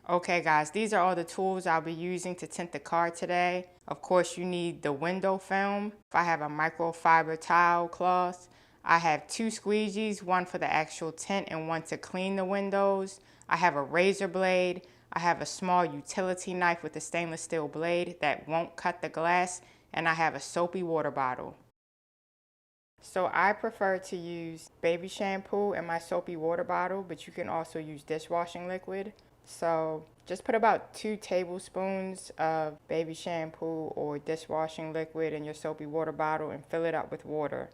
Okay guys, these are all the tools I'll be using to tint the car today. Of course, you need the window film. I have a microfiber tile cloth. I have 2 squeegees, one for the actual tint and one to clean the windows. I have a razor blade. I have a small utility knife with a stainless steel blade that won't cut the glass. And I have a soapy water bottle. So I prefer to use baby shampoo in my soapy water bottle, but you can also use dishwashing liquid. So just put about 2 tablespoons of baby shampoo or dishwashing liquid in your soapy water bottle and fill it up with water.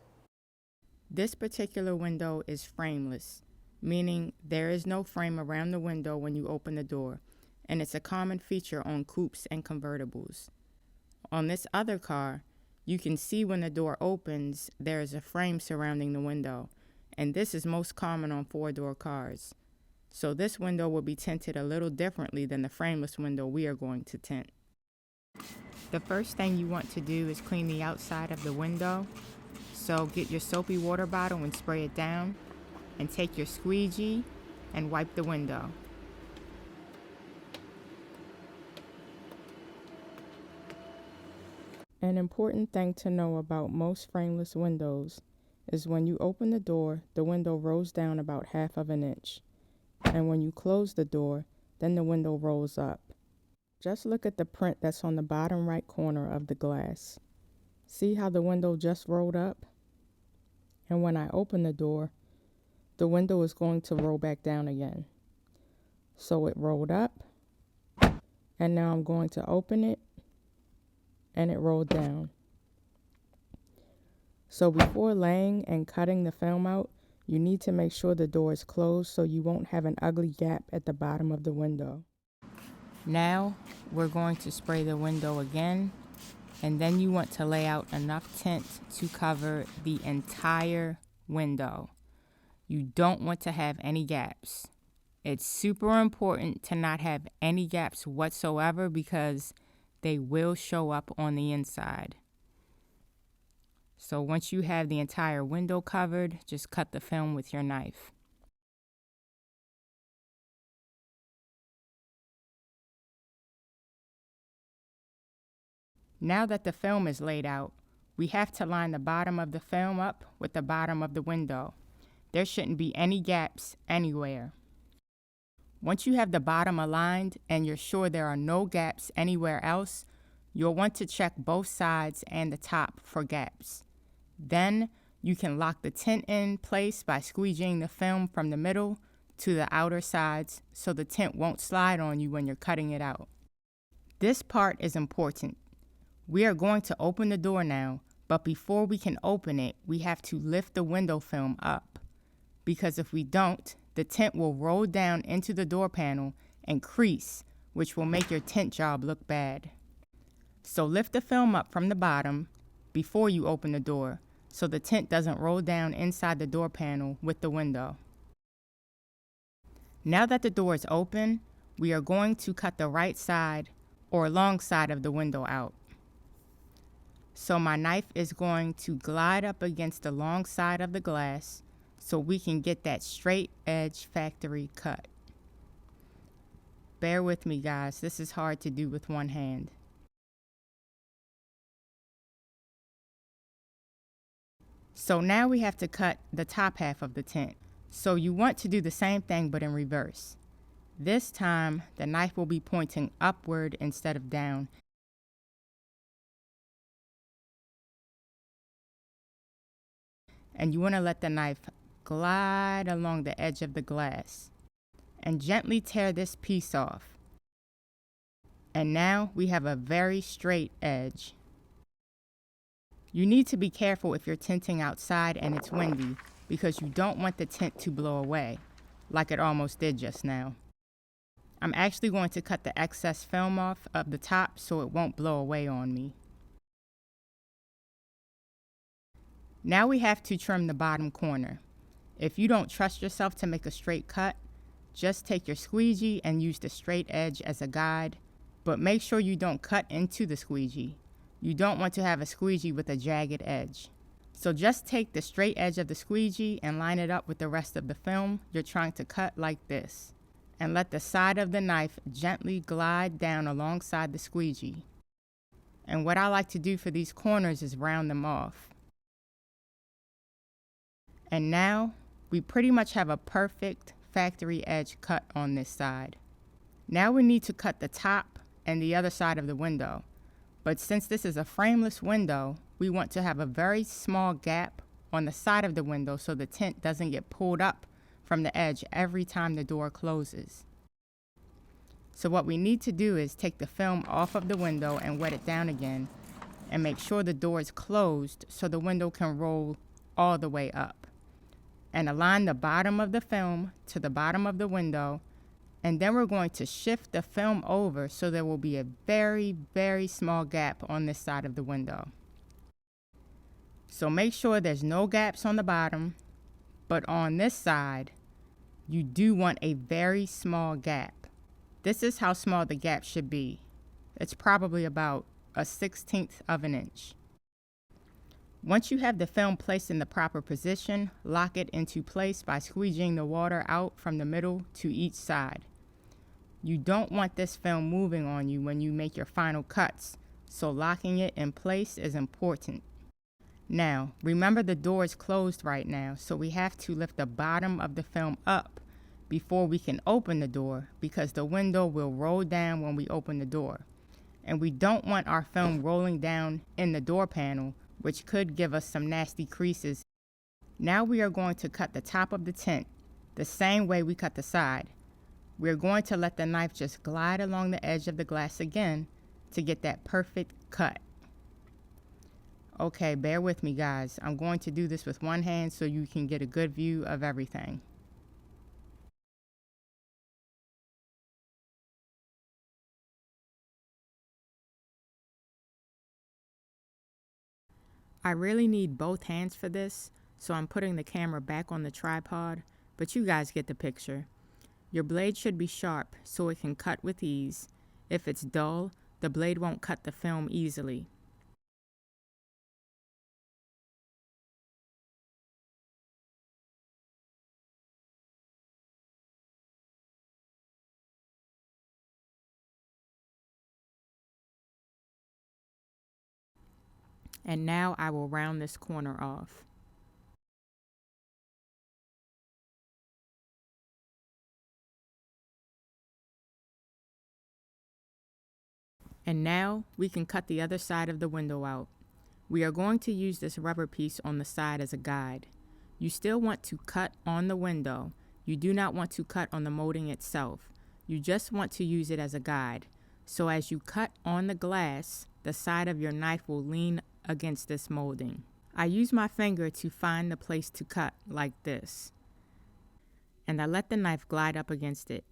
This particular window is frameless, meaning there is no frame around the window when you open the door, and it's a common feature on coupes and convertibles. On this other car, you can see when the door opens, there is a frame surrounding the window, and this is most common on 4-door cars. So this window will be tinted a little differently than the frameless window we are going to tint. The first thing you want to do is clean the outside of the window. So get your soapy water bottle and spray it down, and take your squeegee and wipe the window. An important thing to know about most frameless windows is when you open the door, the window rolls down about 1/2 inch. And when you close the door, then the window rolls up. Just look at the print that's on the bottom right corner of the glass. See how the window just rolled up? And when I open the door, the window is going to roll back down again. So it rolled up, and now I'm going to open it, and it rolled down. So before laying and cutting the film out, you need to make sure the door is closed so you won't have an ugly gap at the bottom of the window. Now we're going to spray the window again, and then you want to lay out enough tint to cover the entire window. You don't want to have any gaps. It's super important to not have any gaps whatsoever because they will show up on the inside. So once you have the entire window covered, just cut the film with your knife. Now that the film is laid out, we have to line the bottom of the film up with the bottom of the window. There shouldn't be any gaps anywhere. Once you have the bottom aligned and you're sure there are no gaps anywhere else, you'll want to check both sides and the top for gaps. Then you can lock the tint in place by squeegeeing the film from the middle to the outer sides so the tint won't slide on you when you're cutting it out. This part is important. We are going to open the door now, but before we can open it, we have to lift the window film up. Because if we don't, the tint will roll down into the door panel and crease, which will make your tint job look bad. So lift the film up from the bottom before you open the door, so the tint doesn't roll down inside the door panel with the window. Now that the door is open, we are going to cut the right side or long side of the window out. So my knife is going to glide up against the long side of the glass so we can get that straight edge factory cut. Bear with me guys, this is hard to do with one hand. So now we have to cut the top half of the tint. So you want to do the same thing but in reverse. This time the knife will be pointing upward instead of down. And you want to let the knife glide along the edge of the glass and gently tear this piece off. And now we have a very straight edge. You need to be careful if you're tinting outside and it's windy because you don't want the tint to blow away, like it almost did just now. I'm actually going to cut the excess film off of the top so it won't blow away on me. Now we have to trim the bottom corner. If you don't trust yourself to make a straight cut, just take your squeegee and use the straight edge as a guide, but make sure you don't cut into the squeegee. You don't want to have a squeegee with a jagged edge. So just take the straight edge of the squeegee and line it up with the rest of the film you're trying to cut like this. and let the side of the knife gently glide down alongside the squeegee. And what I like to do for these corners is round them off. And now we pretty much have a perfect factory edge cut on this side. Now we need to cut the top and the other side of the window. But since this is a frameless window, we want to have a very small gap on the side of the window so the tint doesn't get pulled up from the edge every time the door closes. So what we need to do is take the film off of the window and wet it down again and make sure the door is closed so the window can roll all the way up. And align the bottom of the film to the bottom of the window, and then we're going to shift the film over so there will be a very, very small gap on this side of the window. So make sure there's no gaps on the bottom, but on this side, you do want a very small gap. This is how small the gap should be. It's probably about a 1/16 of an inch. Once you have the film placed in the proper position, lock it into place by squeegeeing the water out from the middle to each side. You don't want this film moving on you when you make your final cuts, so locking it in place is important. Now, remember the door is closed right now, so we have to lift the bottom of the film up before we can open the door because the window will roll down when we open the door. And we don't want our film rolling down in the door panel, which could give us some nasty creases. Now we are going to cut the top of the tint the same way we cut the side. We're going to let the knife just glide along the edge of the glass again to get that perfect cut. Okay, bear with me guys. I'm going to do this with one hand so you can get a good view of everything. I really need both hands for this, so I'm putting the camera back on the tripod, but you guys get the picture. Your blade should be sharp so it can cut with ease. If it's dull, the blade won't cut the film easily. And now I will round this corner off. And now we can cut the other side of the window out. We are going to use this rubber piece on the side as a guide. You still want to cut on the window. You do not want to cut on the molding itself. You just want to use it as a guide. So as you cut on the glass, the side of your knife will lean against this molding. I use my finger to find the place to cut like this, and I let the knife glide up against it.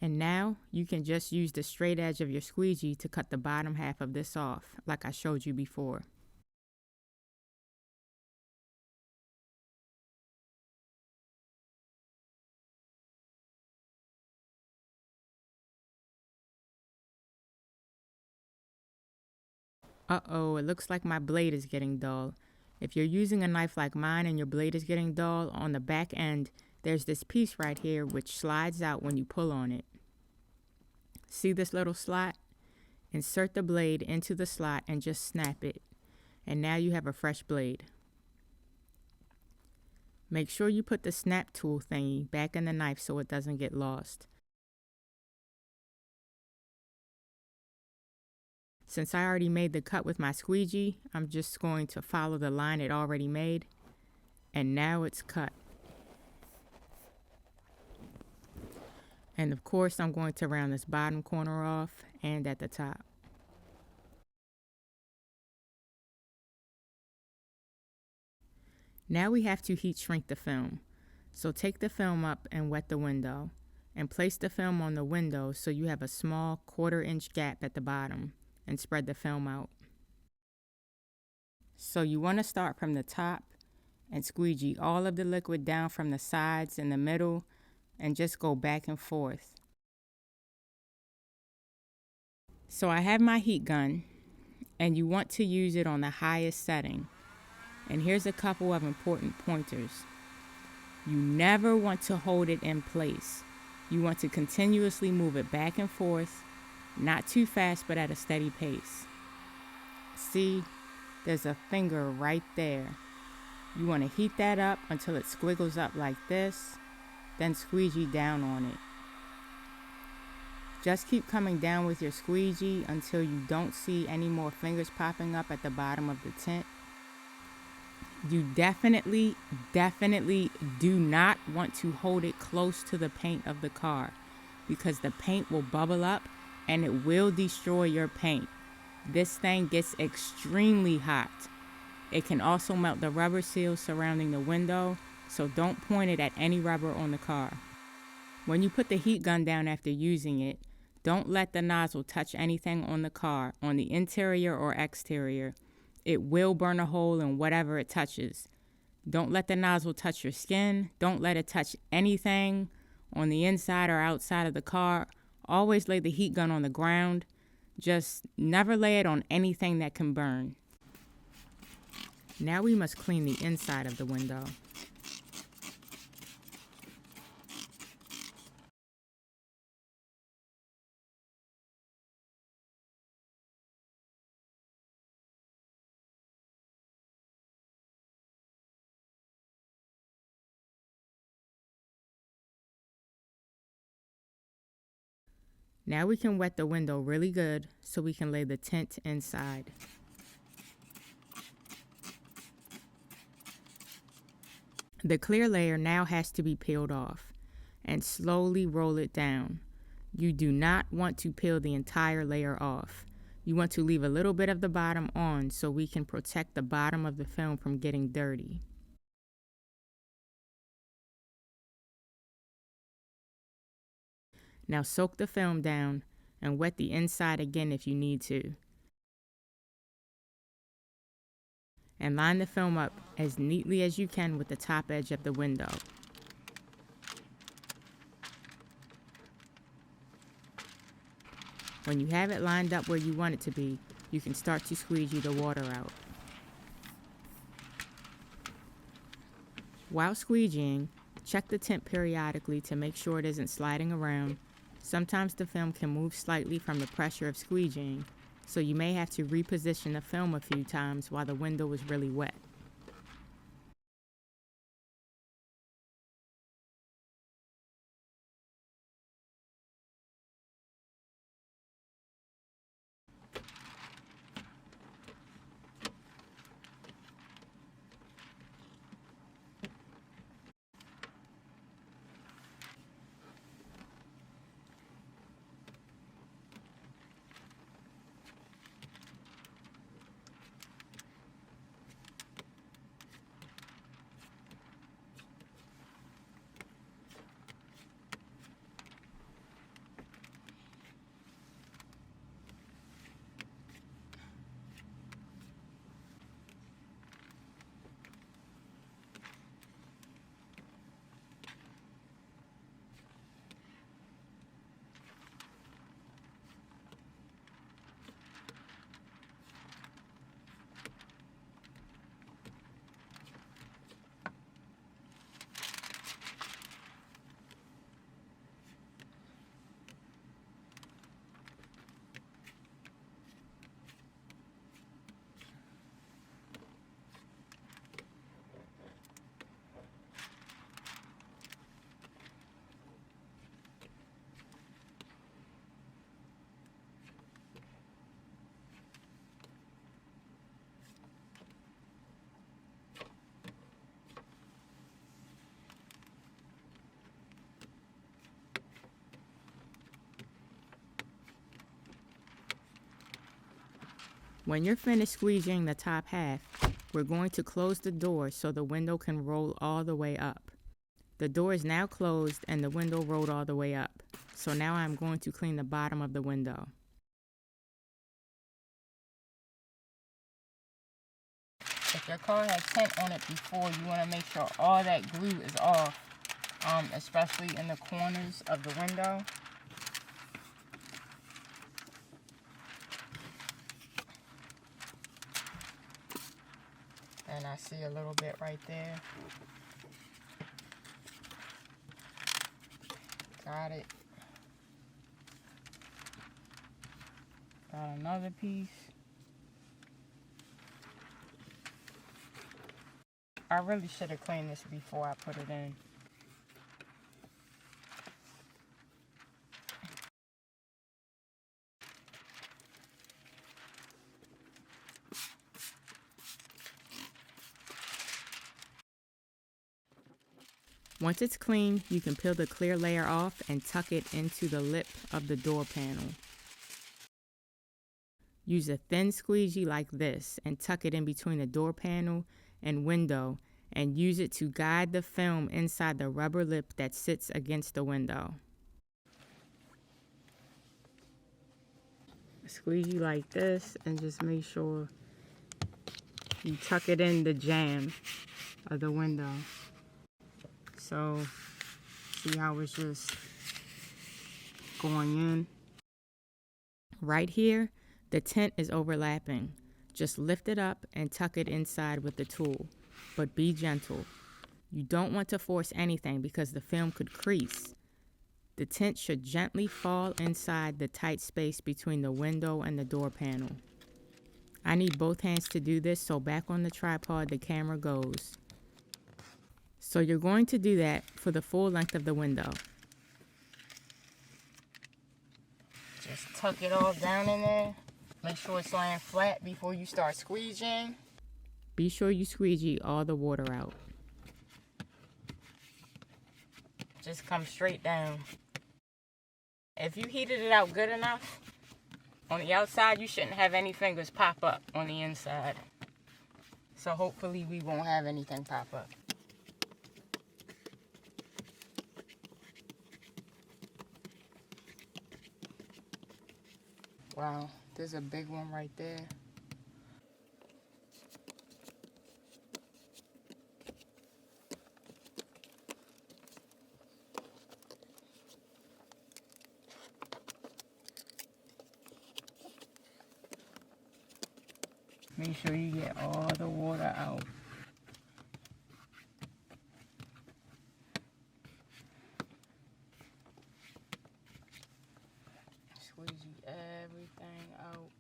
And now you can just use the straight edge of your squeegee to cut the bottom half of this off, like I showed you before. Uh-oh, it looks like my blade is getting dull. If you're using a knife like mine and your blade is getting dull, on the back end, there's this piece right here which slides out when you pull on it. See this little slot? Insert the blade into the slot and just snap it. And now you have a fresh blade. Make sure you put the snap tool thingy back in the knife so it doesn't get lost. Since I already made the cut with my squeegee, I'm just going to follow the line it already made. And now it's cut. And of course, I'm going to round this bottom corner off and at the top. Now we have to heat shrink the film. So take the film up and wet the window. And place the film on the window so you have a small 1/4 inch gap at the bottom. And spread the film out. So you want to start from the top and squeegee all of the liquid down from the sides and the middle and just go back and forth. So I have my heat gun and you want to use it on the highest setting. And here's a couple of important pointers. You never want to hold it in place. You want to continuously move it back and forth, not too fast, but at a steady pace. See, there's a finger right there. You want to heat that up until it squiggles up like this, then squeegee down on it. Just keep coming down with your squeegee until you don't see any more fingers popping up at the bottom of the tint. You definitely do not want to hold it close to the paint of the car because the paint will bubble up and it will destroy your paint. This thing gets extremely hot. It can also melt the rubber seals surrounding the window, so don't point it at any rubber on the car. When you put the heat gun down after using it, don't let the nozzle touch anything on the car, on the interior or exterior. It will burn a hole in whatever it touches. Don't let the nozzle touch your skin. Don't let it touch anything on the inside or outside of the car. Always lay the heat gun on the ground. Just never lay it on anything that can burn. Now we must clean the inside of the window. Now we can wet the window really good so we can lay the tint inside. The clear layer now has to be peeled off and slowly roll it down. You do not want to peel the entire layer off. You want to leave a little bit of the bottom on so we can protect the bottom of the film from getting dirty. Now soak the film down and wet the inside again if you need to. And line the film up as neatly as you can with the top edge of the window. When you have it lined up where you want it to be, you can start to squeegee the water out. While squeegeeing, check the tint periodically to make sure it isn't sliding around. Sometimes the film can move slightly from the pressure of squeegeeing, so you may have to reposition the film a few times while the window is really wet. When you're finished squeegeeing the top half, we're going to close the door so the window can roll all the way up. The door is now closed and the window rolled all the way up. So now I'm going to clean the bottom of the window. If your car has tint on it before, you want to make sure all that glue is off, especially in the corners of the window. And I see a little bit right there. Got it. Got another piece. I really should have cleaned this before I put it in. Once it's clean, you can peel the clear layer off and tuck it into the lip of the door panel. Use a thin squeegee like this and tuck it in between the door panel and window and use it to guide the film inside the rubber lip that sits against the window. Squeegee like this and just make sure you tuck it in the jamb of the window. So, see how it's just going in? Right here, the tint is overlapping. Just lift it up and tuck it inside with the tool, but be gentle. You don't want to force anything because the film could crease. The tint should gently fall inside the tight space between the window and the door panel. I need both hands to do this, so back on the tripod the camera goes. So you're going to do that for the full length of the window. Just tuck it all down in there. Make sure it's laying flat before you start squeegeeing. Be sure you squeegee all the water out. Just come straight down. If you heated it out good enough, on the outside you shouldn't have any fingers pop up on the inside. So hopefully we won't have anything pop up. Wow, there's a big one right there. Make sure you get all the water out. Squeegee everything out.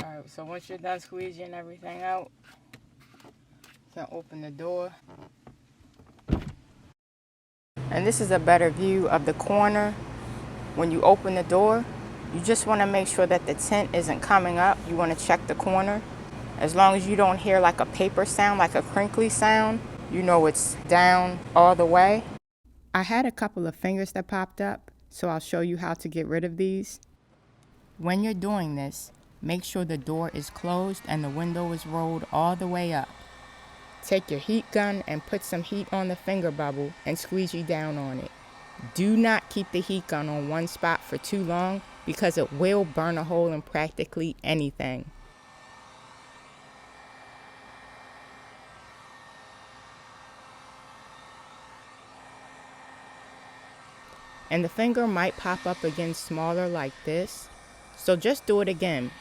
Alright, so once you're done squeegeeing everything out, you can open the door. And this is a better view of the corner. When you open the door, you just want to make sure that the tint isn't coming up. You want to check the corner. As long as you don't hear like a paper sound, like a crinkly sound, you know it's down all the way. I had a couple of fingers that popped up, so I'll show you how to get rid of these. When you're doing this, make sure the door is closed and the window is rolled all the way up. Take your heat gun and put some heat on the finger bubble and squeegee down on it. Do not keep the heat gun on one spot for too long because it will burn a hole in practically anything. And the finger might pop up again smaller like this, so just do it again.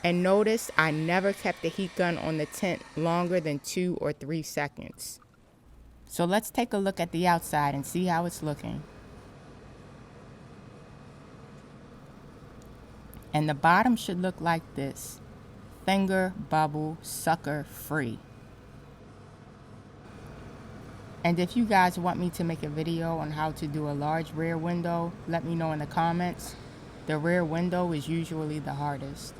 And notice I never kept the heat gun on the tint longer than 2 or 3 seconds. So let's take a look at the outside and see how it's looking. And the bottom should look like this. Finger bubble sucker free. And if you guys want me to make a video on how to do a large rear window, let me know in the comments. The rear window is usually the hardest.